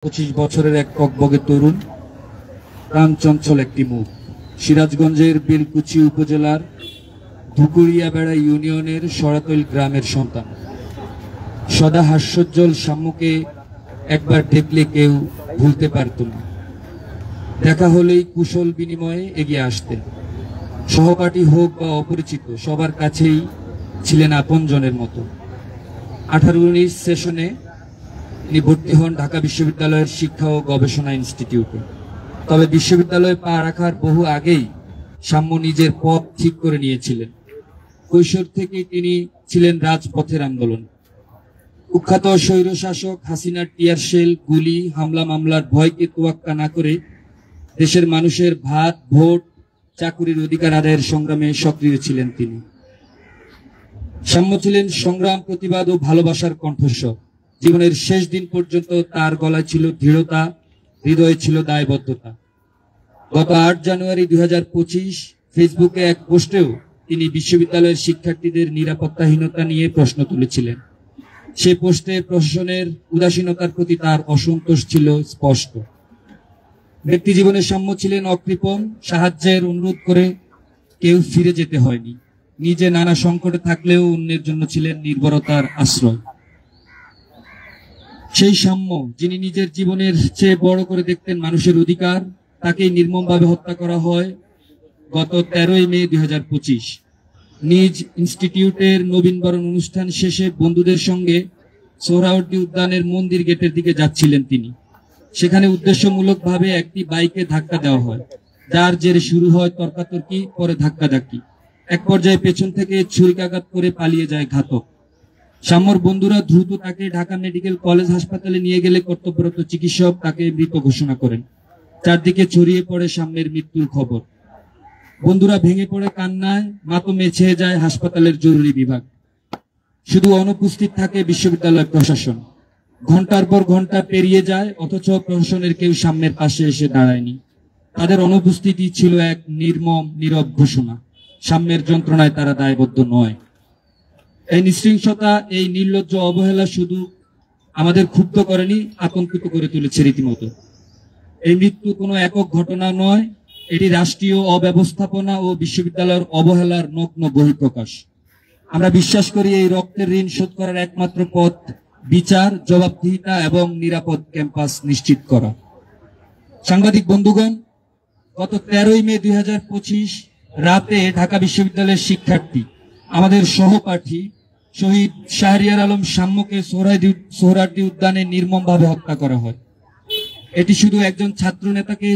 25 বছরের এক টকবগে তরুণ, প্রাণচঞ্চল একটি মুখ। সিরাজগঞ্জের বেলকুচি উপজেলার ধুকুরিয়াবেড়া ইউনিয়নের সরাতৈল গ্রামের সন্তান। সদা হাস্যোজ্জ্বল শাম্যকে একবার দেখলে কেউ ভুলতে পারত না। দেখা হলেই কুশল বিনিময়ে এগিয়ে আসতেন। সহপাঠী হোক বা অপরিচিত, সবার কাছেই ছিলেন আপনজনের মতো। 18-19 সেশনে তিনি ভর্তি হন ঢাকা বিশ্ববিদ্যালয়ের শিক্ষা ও গবেষণা ইনস্টিটিউটে। তবে বিশ্ববিদ্যালয়ে পা রাখার বহু আগেই শাম্য নিজের পথ ঠিক করে নিয়েছিলেন। কৈশোর থেকেই তিনি ছিলেন রাজপথের আন্দোলন। কুখ্যাত স্বৈরশাসক হাসিনার টিয়ারশেল, গুলি, হামলা মামলার ভয়কে তোয়াক্কা না করে দেশের মানুষের ভাত, ভোট, চাকুরির অধিকার আদায়ের সংগ্রামে সক্রিয় ছিলেন তিনি। শাম্য ছিলেন সংগ্রাম, প্রতিবাদ ও ভালোবাসার কণ্ঠস্বর। জীবনের শেষ দিন পর্যন্ত তার গলায় ছিল দৃঢ়তা, হৃদয়ে ছিল দায়বদ্ধতা। গত 8 জানুয়ারি 2025 ফেসবুকে এক পোস্টেও তিনি বিশ্ববিদ্যালয়ের শিক্ষার্থীদের নিরাপত্তাহীনতা নিয়ে প্রশ্ন তুলেছিলেন। সে পোস্টে প্রশাসনের উদাসীনতার প্রতি তার অসন্তোষ ছিল স্পষ্ট। ব্যক্তি জীবনে শাম্য ছিলেন অকৃপণ, সাহায্যের অনুরোধ করে কেউ ফিরে যেতে হয়নি। নিজে নানা সংকটে থাকলেও অন্যের জন্য ছিলেন নির্ভরতার আশ্রয়। সেই শাম্য, যিনি নিজের জীবনের চেয়ে বড় করে দেখতেন মানুষের অধিকার, তাকেই নির্মমভাবে হত্যা করা হয় গত 13ই মে 2025। নিজ ইনস্টিটিউটের নবীনবরণ অনুষ্ঠান শেষে বন্ধুদের সঙ্গে সোহরাওয়ার্দী উদ্যানের মন্দির গেটের দিকে যাচ্ছিলেন তিনি। সেখানে উদ্দেশ্যমূলকভাবে একটি বাইকে ধাক্কা দেওয়া হয়, যার জেরে শুরু হয় তর্কাতর্কি, পরে ধাক্কাধাক্কি। এক পর্যায়ে পেছন থেকে ছুরিকাঘাত করে পালিয়ে যায় ঘাতক। শাম্যর বন্ধুরা দ্রুত তাকে ঢাকা মেডিকেল কলেজ হাসপাতালে নিয়ে গেলে কর্তব্যরত চিকিৎসক তাকে মৃত ঘোষণা করেন। চারদিকে ছড়িয়ে পড়ে শাম্যের মৃত্যুর খবর। বন্ধুরা ভেঙে পড়ে কান্নায়, মাতমে ছেয়ে যায় হাসপাতালের জরুরি বিভাগ। শুধু অনুপস্থিত থাকে বিশ্ববিদ্যালয় প্রশাসন। ঘন্টার পর ঘন্টা পেরিয়ে যায়, অথচ প্রশাসনের কেউ শাম্যের পাশে এসে দাঁড়ায়নি। তাদের অনুপস্থিতি ছিল এক নির্মম, নীরব ঘোষণা। শাম্যের যন্ত্রণায় তারা দায়বদ্ধ নয়। এই নৃশংসতা, এই নির্লজ্জ অবহেলা শুধু আমাদের ক্ষুব্ধ করেনি, আতঙ্কিত করে তুলেছে রীতিমতো। এই মৃত্যু কোনো একক ঘটনা নয়, এটি রাষ্ট্রীয় অব্যবস্থাপনা ও বিশ্ববিদ্যালয়ের অবহেলার নগ্ন বহিঃপ্রকাশ। আমরা বিশ্বাস করি এই রক্তের ঋণ শোধ করার একমাত্র পথ বিচার, জবাবদিহিতা এবং নিরাপদ ক্যাম্পাস নিশ্চিত করা। সাংবাদিক বন্ধুগণ, গত 13ই মে 2025 রাতে ঢাকা বিশ্ববিদ্যালয়ের শিক্ষার্থী, আমাদের সহপাঠী শহীদ শাহরিয়ার আলম শাম্যকে সোহরাওয়ার্দী উদ্যানে নির্মমভাবে হত্যা করা হয়। এটি শুধু একজন ছাত্র নেতাকে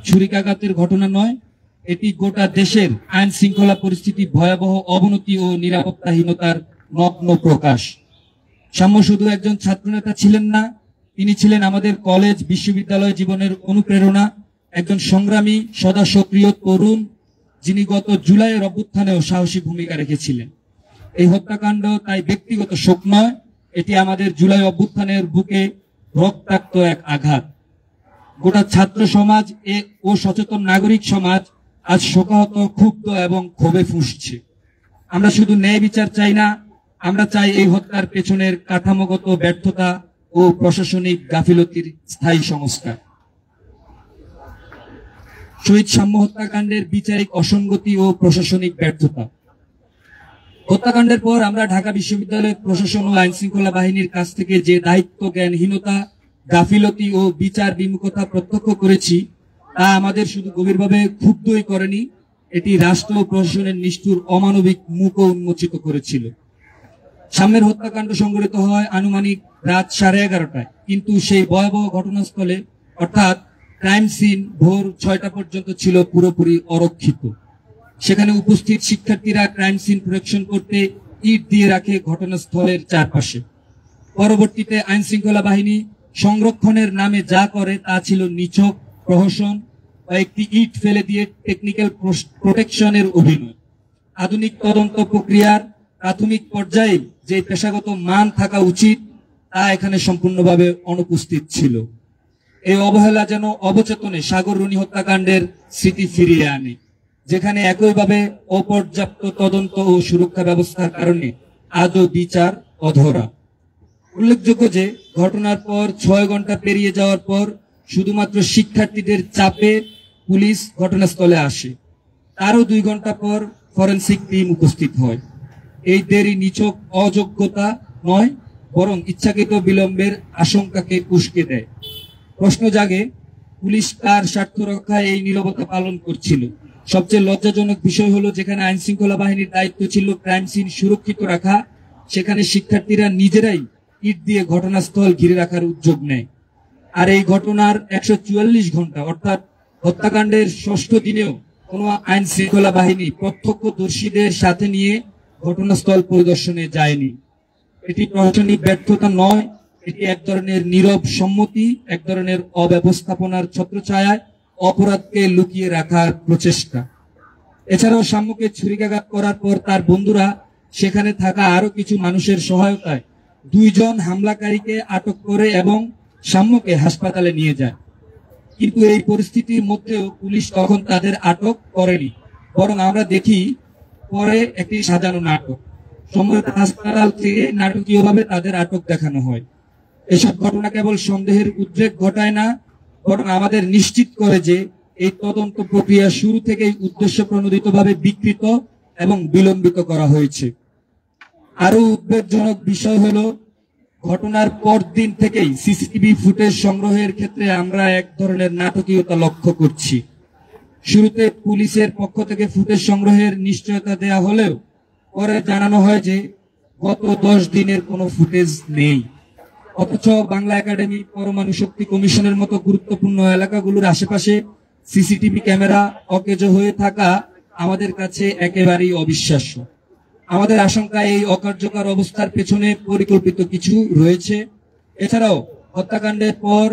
ছুরিকাঘাতের ঘটনা নয়, এটি গোটা দেশের আইন শৃঙ্খলা পরিস্থিতি ভয়াবহ অবনতি ও নিরাপত্তাহীনতার নগ্ন প্রকাশ। শাম্য শুধু একজন ছাত্র নেতা ছিলেন না, তিনি ছিলেন আমাদের কলেজ বিশ্ববিদ্যালয় জীবনের অনুপ্রেরণা, একজন সংগ্রামী, সদা সক্রিয় তরুণ, যিনি গত জুলাইয়ের অভ্যুত্থানেও সাহসী ভূমিকা রেখেছিলেন। এই হত্যাকাণ্ড তাই ব্যক্তিগত শোক নয়, এটি আমাদের জুলাই অভ্যুত্থানের বুকে রক্তাক্ত এক আঘাত। গোটা ছাত্র সমাজ ও সচেতন নাগরিক সমাজ আজ শোকাহত, ক্ষুব্ধ এবং ক্ষোভে ফুঁসছে। আমরা শুধু ন্যায় বিচার চাই না, আমরা চাই এই হত্যার পেছনের কাঠামোগত ব্যর্থতা ও প্রশাসনিক গাফিলতির স্থায়ী সংস্কার। শহীদ শাম্য হত্যাকাণ্ডের বিচারিক অসঙ্গতি ও প্রশাসনিক ব্যর্থতা। হত্যাকাণ্ডের পর আমরা ঢাকা বিশ্ববিদ্যালয়ের প্রশাসন ও আইন শৃঙ্খলা বাহিনীর কাছ থেকে যে দায়িত্ব জ্ঞানহীনতা, গাফিলতি ও বিচার বিমুখতা প্রত্যক্ষ করেছি, তা আমাদের শুধু গভীরভাবে ক্ষুব্ধই করেনি, এটি রাষ্ট্র ও প্রশাসনের নিষ্ঠুর অমানবিক মুখও উন্মোচিত করেছিল। শাম্যের হত্যাকাণ্ড সংঘটিত হয় আনুমানিক রাত 11:30টায়, কিন্তু সেই ভয়াবহ ঘটনাস্থলে অর্থাৎ ক্রাইম সিন ভোর 6টা পর্যন্ত ছিল পুরোপুরি অরক্ষিত। সেখানে উপস্থিত শিক্ষার্থীরা ক্রাইম সিন প্রোটেকশন করতে ইট দিয়ে রাখে ঘটনাস্থলের চারপাশে। পরবর্তীতে আইন শৃঙ্খলা বাহিনী সংরক্ষণের নামে যা করে তা ছিল নিছক প্রহসন বা একটি ইট ফেলে দিয়ে টেকনিক্যাল প্রোটেকশনের অভিনয়। আধুনিক তদন্ত প্রক্রিয়ার প্রাথমিক পর্যায়ে যে পেশাগত মান থাকা উচিত, তা এখানে সম্পূর্ণভাবে অনুপস্থিত ছিল। এই অবহেলা যেন অবচেতনে সাগর রুনি হত্যাকাণ্ডের স্মৃতি ফিরিয়ে আনে, যেখানে একইভাবে অপর্যাপ্ত তদন্ত ও সুরক্ষা ব্যবস্থার কারণে আজও বিচার অধরা। উল্লেখযোগ্য যে ঘটনার পর 6 ঘন্টা পেরিয়ে যাওয়ার পর শুধুমাত্র শিক্ষার্থীদের চাপে পুলিশ ঘটনাস্থলে আসে। তারও 2 ঘন্টা পর ফরেনসিক টিম উপস্থিত হয়। এই দেরি নিছক অযোগ্যতা নয়, বরং ইচ্ছাকৃত বিলম্বের আশঙ্কাকে উস্কে দেয়। প্রশ্ন জাগে, পুলিশ কার স্বার্থ রক্ষায় এই নীরবতা পালন করছিল? সবচেয়ে লজ্জাজনক বিষয় হলো, যেখানে আইন শৃঙ্খলা বাহিনীর দায়িত্ব ছিল ক্রাইম সিন সুরক্ষিত রাখা, সেখানে শিক্ষার্থীরা নিজেরাই ইট দিয়ে ঘটনাস্থল ঘিরে রাখার উদ্যোগ নেয়। আর এই ঘটনার 144 ঘন্টা অর্থাৎ হত্যাকাণ্ডের 6ষ্ঠ দিনেও কোনো আইন শৃঙ্খলা বাহিনী প্রত্যক্ষদর্শীদের সাথে নিয়ে ঘটনাস্থল পরিদর্শনে যায়নি। এটি প্রশাসনিক ব্যর্থতা নয়, এটি এক ধরনের নীরব সম্মতি, এক ধরনের অব্যবস্থাপনার ছত্রছায়ায় অপরাধকে লুকিয়ে রাখার প্রচেষ্টা। এছাড়াও শাম্যকে ছুরিকাঘাত করার পর তার বন্ধুরা সেখানে থাকা আরো কিছু মানুষের সহায়তায় 2 জন হামলাকারীকে আটক করে এবং শাম্যকে হাসপাতালে নিয়ে যায়। কিন্তু এই পরিস্থিতির মধ্যেও পুলিশ তখন তাদের আটক করেনি, বরং আমরা দেখি পরে একটি সাজানো নাটক। সম্ভবত হাসপাতাল থেকে নাটকীয়ভাবে তাদের আটক দেখানো হয়। এসব ঘটনা কেবল সন্দেহের উদ্রেক ঘটায় না, বরং আমাদের নিশ্চিত করে যে এই তদন্ত প্রক্রিয়া শুরু থেকেই উদ্দেশ্য প্রণোদিতভাবে বিকৃত এবং বিলম্বিত করা হয়েছে। আরো উদ্বেগজনক বিষয় হলো, ঘটনার পর দিন থেকেই সিসিটিভি ফুটেজ সংগ্রহের ক্ষেত্রে আমরা এক ধরনের নাটকীয়তা লক্ষ্য করছি। শুরুতে পুলিশের পক্ষ থেকে ফুটেজ সংগ্রহের নিশ্চয়তা দেয়া হলেও পরে জানানো হয় যে গত 10 দিনের কোনো ফুটেজ নেই। অথচ বাংলা একাডেমি, পরমাণু শক্তি কমিশনের মতো গুরুত্বপূর্ণ এলাকাগুলোর আশেপাশে সিসিটিভি ক্যামেরা অকেজো হয়ে থাকা আমাদের কাছে একেবারেই অবিশ্বাস্য। আমাদের আশঙ্কা, এই অকার্যকর অবস্থার পেছনে পরিকল্পিত কিছু রয়েছে। এছাড়াও হত্যাকাণ্ডের পর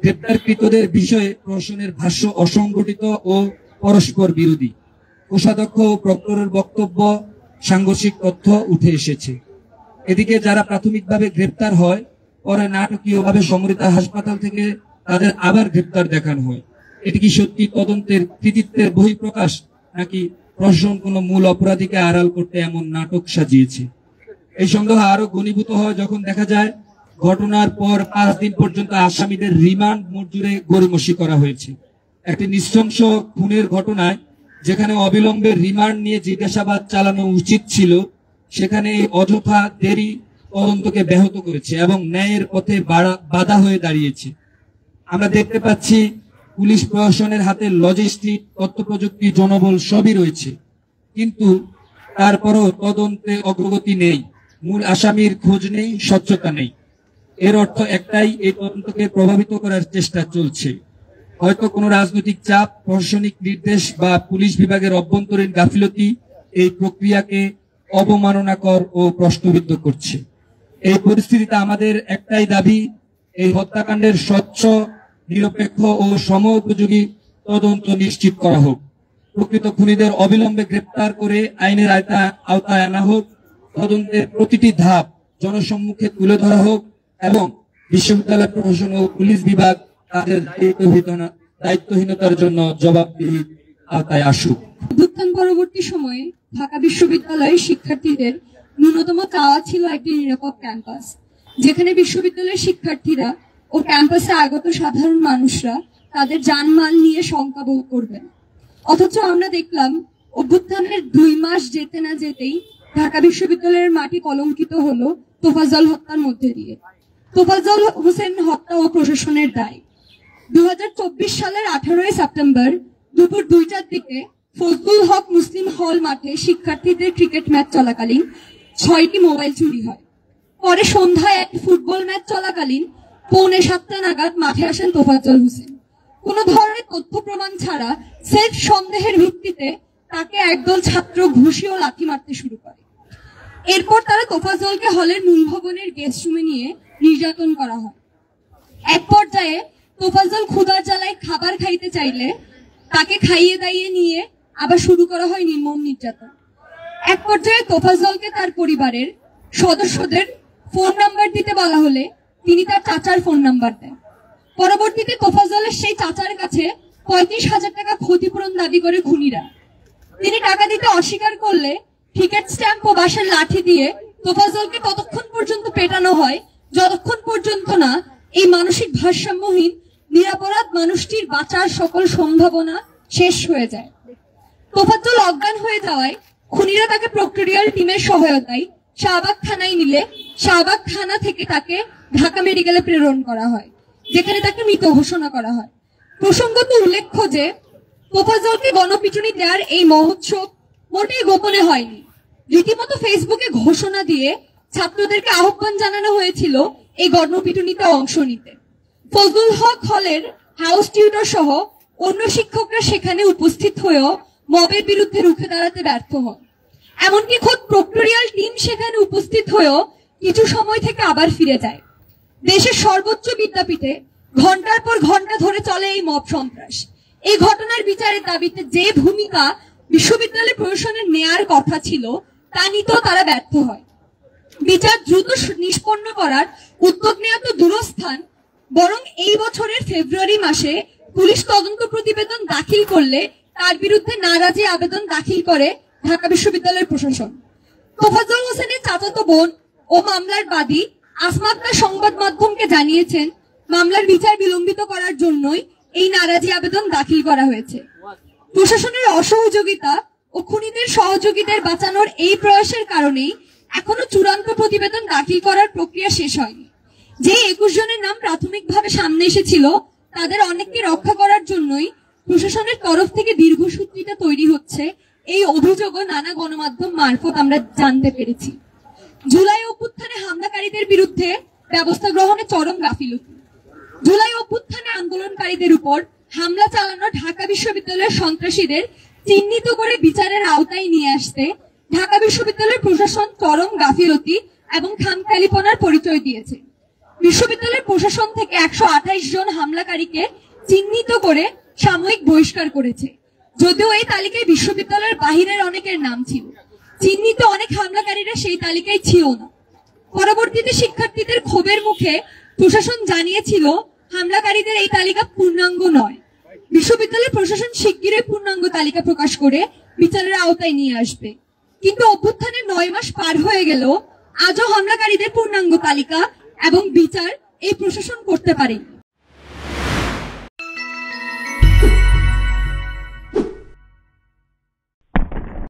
গ্রেপ্তারকৃতদের বিষয়ে প্রশাসনের ভাষ্য অসংগঠিত ও পরস্পর বিরোধী। কোষাধ্যক্ষ ও প্রক্টরের বক্তব্য সাংঘর্ষিক তথ্য উঠে এসেছে। এদিকে যারা প্রাথমিকভাবে গ্রেপ্তার হয়, পরে নাটকীয়ভাবে সমরিতা হাসপাতাল থেকে তাদের আবার গ্রেপ্তার দেখানো হয়। এটি কি সত্যি তদন্তের কৃতিত্বের বহিঃপ্রকাশ, নাকি প্রশাসন কোনো মূল অপরাধীকে আড়াল করতে এমন নাটক সাজিয়েছে? এই সন্দেহ আরো ঘনীভূত হয় যখন দেখা যায় ঘটনার পর 5 দিন পর্যন্ত আসামিদের রিমান্ড মঞ্জুরে গড়িমসি করা হয়েছে। একটি নৃশংস খুনের ঘটনায় যেখানে অবিলম্বে রিমান্ড নিয়ে জিজ্ঞাসাবাদ চালানো উচিত ছিল, সেখানে অযথা দেরি তদন্তকে ব্যাহত করেছে এবং ন্যায়ের পথে বাধা হয়ে দাঁড়িয়েছে। আমরা দেখতে পাচ্ছি পুলিশ প্রশাসনের হাতে লজিস্টিক, তথ্য প্রযুক্তি, জনবল সবই রয়েছে, কিন্তু তারপরও তদন্তে অগ্রগতি নেই, মূল আসামির খোঁজ নেই, স্বচ্ছতা নেই। এর অর্থ একটাই, এই তদন্তকে প্রভাবিত করার চেষ্টা চলছে। হয়তো কোনো রাজনৈতিক চাপ, প্রশাসনিক নির্দেশ বা পুলিশ বিভাগের অভ্যন্তরীণ গাফিলতি এই প্রক্রিয়াকে অবমাননাকর ও প্রশ্নবিদ্ধ করছে। এই পরিস্থিতিতে আমাদের একটাই দাবি, এই হত্যাকাণ্ডের স্বচ্ছ, নিরপেক্ষ ও সময়োপযোগী তদন্ত নিশ্চিত করা হোক। প্রকৃত খুনিদের অবিলম্বে গ্রেপ্তার করে আইনের আওতায় আনা হোক। তদন্তের প্রতিটি ধাপ জনসম্মুখে তুলে ধরা হোক এবং বিশ্ববিদ্যালয় প্রশাসন ও পুলিশ বিভাগ তাদের দায়িত্বহীনতার জন্য জবাবদিহির আওতায় আসুক। অভ্যুত্থান পরবর্তী সময়ে ঢাকা বিশ্ববিদ্যালয়ের শিক্ষার্থীদের ন্যূনতম চাওয়া ছিল একটি নিরাপদ ক্যাম্পাস, যেখানে বিশ্ববিদ্যালয়ের শিক্ষার্থীরা ও ক্যাম্পাসে আগত সাধারণ মানুষরা তাদের জানমাল নিয়ে শঙ্কা বোধ করবেন। অথচ আমরা দেখলাম অভ্যুত্থানের 2 মাস যেতে না যেতেই ঢাকা বিশ্ববিদ্যালয়ের মাটি কলঙ্কিত হলো তোফাজ্জল হত্যার মধ্যে দিয়ে। তোফাজ্জল হোসেন হত্যা ও প্রশাসনের দায়। 2024 সালের 18 সেপ্টেম্বর দুপুর 2টার দিকে ফজলুল হক মুসলিম হল মাঠে শিক্ষার্থীদের ক্রিকেট ম্যাচ চলাকালীন 6টি মোবাইল চুরি হয়। পরে সন্ধ্যায় এক ফুটবল ম্যাচ চলাকালীন 6:45 নাগাদ মাঠে আসেন তোফাজ্জল হোসেন। কোনো ধরনের তথ্য প্রমাণ ছাড়া সেলফ সন্দেহের ভিত্তিতে তাকে একদল ছাত্র ঘুষি ও লাথি মারতে শুরু করে। এরপর তারা তোফাজ্জলকে হলের মূল ভবনের গেস্ট রুমে নিয়ে নির্যাতন করা হয়। এক পর্যায়ে তোফাজ্জল ক্ষুধার জ্বালায় খাবার খাইতে চাইলে তাকে খাইয়ে দাইয়ে নিয়ে আবার শুরু করা হয় নির্মম নির্যাতন। এক পর্যায়ে তোফাজ্জলকে তার পরিবারের সদস্যদের ফোন নাম্বার দিতে বলা হলে তিনি তার চাচার ফোন নাম্বার দেন। পরবর্তীতে তোফাজ্জলের সেই চাচার কাছে 35,000 টাকা ক্ষতিপূরণ দাবি করে খুনিরা। তিনি টাকা দিতে অস্বীকার করলে ক্রিকেট স্ট্যাম্প ও বাঁশের লাঠি দিয়ে তোফাজ্জলকে ততক্ষণ পর্যন্ত পেটানো হয় যতক্ষণ পর্যন্ত না এই মানসিক ভারসাম্যহীন নিরাপরাধ মানুষটির বাঁচার সকল সম্ভাবনা শেষ হয়ে যায়। তোফাজ্জল অজ্ঞান হয়ে যাওয়ায় খুনিরা তাকে প্রক্টোরিয়াল টিমের সহায়তায় শাহবাগ থানায় নিলে শাহবাগ থানা থেকে তাকে ঢাকা মেডিকেলে প্রেরণ করা হয়, যেখানে তাকে মৃত ঘোষণা করা হয়। প্রসঙ্গত উল্লেখ্য যে তোফাজ্জলকে গণপিটুনি দেওয়ার এই মহোৎসব মোটেই গোপনে হয়নি। রীতিমতো ফেসবুকে ঘোষণা দিয়ে ছাত্রদেরকে আহ্বান জানানো হয়েছিল এই গণপিটুনিতে অংশ নিতে। ফজলুল হক হলের হাউস টিউটর সহ অন্য শিক্ষকরা সেখানে উপস্থিত হয়েও মবের বিরুদ্ধে রুখে দাঁড়াতে ব্যর্থ হন। এমনকি খোদ প্রক্টোরিয়াল টিম সেখানে উপস্থিত হয়েও কিছু সময় থেকে আবার ফিরে যায়। দেশের সর্বোচ্চ বিদ্যাপীঠে ঘন্টার পর ঘন্টা ধরে চলে এই মব সন্ত্রাস। এই ঘটনার বিচারের দাবিতে যে ভূমিকা বিশ্ববিদ্যালয় প্রশাসনের নেয়ার কথা ছিল তা নিতেও তারা ব্যর্থ হয়। বিচার দ্রুত নিষ্পন্ন করার উদ্যোগ নেওয়া তো দূরস্থান, বরং এই বছরের ফেব্রুয়ারি মাসে পুলিশ তদন্ত প্রতিবেদন দাখিল করলে তার বিরুদ্ধে নারাজি আবেদন দাখিল করে ঢাকা বিশ্ববিদ্যালয়ের প্রশাসন। তোফাজ্জল হোসেনের চাচাতো বোন ও মামলার বাদী আসমা আক্তার সংবাদ মাধ্যমকে জানিয়েছেন, মামলার বিচার বিলম্বিত করার জন্যই এই নারাজি আবেদন দাখিল করা হয়েছে। প্রশাসনের অসহযোগিতা ও খুনিদের সহযোগীদের বাঁচানোর এই প্রয়াসের কারণেই এখনো চূড়ান্ত প্রতিবেদন দাখিল করার প্রক্রিয়া শেষ হয়নি। যে 21 জনের নাম প্রাথমিকভাবে সামনে এসেছিল তাদের অনেককে রক্ষা করার জন্যই প্রশাসনের তরফ থেকে দীর্ঘসূত্রিতা তৈরি হচ্ছে, এই অভিযোগও নানা গণমাধ্যম মারফত আমরা জানতে পেরেছি। জুলাই অভ্যুত্থানে হামলাকারীদের বিরুদ্ধে ব্যবস্থা গ্রহণে চরম গাফিলতি। জুলাই অভ্যুত্থানে আন্দোলনকারীদের উপর হামলা চালানো ঢাকা বিশ্ববিদ্যালয়ের সন্ত্রাসীদের চিহ্নিত করে বিচারের আওতায় নিয়ে আসতে ঢাকা বিশ্ববিদ্যালয়ের প্রশাসন চরম গাফিলতি এবং খামখেয়ালিপনার পরিচয় দিয়েছে। বিশ্ববিদ্যালয়ের প্রশাসন থেকে 128 জন হামলাকারীকে চিহ্নিত করে সাময়িক বহিষ্কার করেছে, যদিও এই তালিকায় বিশ্ববিদ্যালয়ের বাহিরের অনেকের নাম ছিল। চিহ্নিত অনেক হামলাকারীরা সেই তালিকায় ছিল না। পরবর্তীতে শিক্ষার্থীদের ক্ষোভের মুখে প্রশাসন জানিয়েছিল হামলাকারীদের এই তালিকা পূর্ণাঙ্গ নয়। বিশ্ববিদ্যালয় প্রশাসন শিগগিরই পূর্ণাঙ্গ তালিকা প্রকাশ করে বিচারের আওতায় নিয়ে আসবে। কিন্তু অভ্যুত্থানের 9 মাস পার হয়ে গেল, আজও হামলাকারীদের পূর্ণাঙ্গ তালিকা এবং বিচার এই প্রশাসন করতে পারেনি।